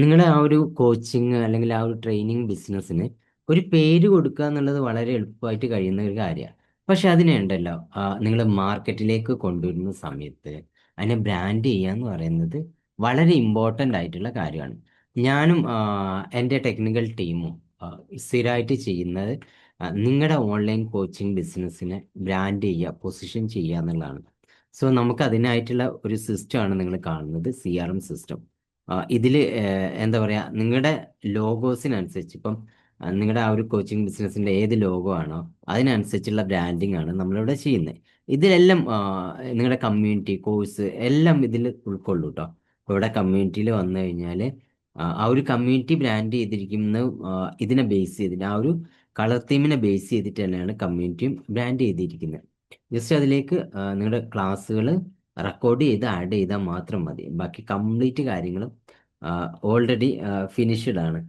നിങ്ങളുടെ ആ ഒരു കോച്ചിങ് അല്ലെങ്കിൽ ആ ഒരു ട്രെയിനിങ് ബിസിനസ്സിന് ഒരു പേര് കൊടുക്കുക എന്നുള്ളത് വളരെ എളുപ്പമായിട്ട് കഴിയുന്ന ഒരു കാര്യമാണ്. പക്ഷെ അതിനെ ഉണ്ടല്ലോ, നിങ്ങൾ മാർക്കറ്റിലേക്ക് കൊണ്ടുവരുന്ന സമയത്ത് അതിനെ ബ്രാൻഡ് ചെയ്യുക എന്ന് പറയുന്നത് വളരെ ഇമ്പോർട്ടൻ്റ് ആയിട്ടുള്ള കാര്യമാണ്. ഞാനും എൻ്റെ ടെക്നിക്കൽ ടീമും സ്ഥിരമായിട്ട് ചെയ്യുന്നത് നിങ്ങളുടെ ഓൺലൈൻ കോച്ചിങ് ബിസിനസ്സിനെ ബ്രാൻഡ് ചെയ്യുക, പൊസിഷൻ ചെയ്യുക എന്നുള്ളതാണ്. സോ നമുക്ക് അതിനായിട്ടുള്ള ഒരു സിസ്റ്റമാണ് നിങ്ങൾ കാണുന്നത്, CRM സിസ്റ്റം. ഇതിൽ എന്താ പറയുക, നിങ്ങളുടെ ലോഗോസിനനുസരിച്ച് ഇപ്പം നിങ്ങളുടെ ആ ഒരു കോച്ചിങ് ബിസിനസ്സിൻ്റെ ഏത് ലോഗോ ആണോ അതിനനുസരിച്ചുള്ള ബ്രാൻഡിങ് ആണ് നമ്മളിവിടെ ചെയ്യുന്നത്. ഇതിലെല്ലാം നിങ്ങളുടെ കമ്മ്യൂണിറ്റി കോഴ്സ് എല്ലാം ഇതിൽ ഉൾക്കൊള്ളൂ കേട്ടോ. ഇപ്പോൾ ഇവിടെ കമ്മ്യൂണിറ്റിയിൽ വന്നു കഴിഞ്ഞാൽ ആ ഒരു കമ്മ്യൂണിറ്റി ബ്രാൻഡ് ചെയ്തിരിക്കുന്ന ഇതിനെ ബേസ് ചെയ്തിട്ട് ആ ഒരു കളർ തീമിനെ ബേസ് ചെയ്തിട്ട് തന്നെയാണ് കമ്മ്യൂണിറ്റിയും ബ്രാൻഡ് ചെയ്തിരിക്കുന്നത്. ജസ്റ്റ് അതിലേക്ക് നിങ്ങളുടെ ക്ലാസ്സുകൾ റെക്കോർഡ് ചെയ്ത് ആഡ് ചെയ്താൽ മാത്രം മതി. ബാക്കി കംപ്ലീറ്റ് കാര്യങ്ങളും ഓൾറെഡി ഫിനിഷ്ഡ് ആണ്.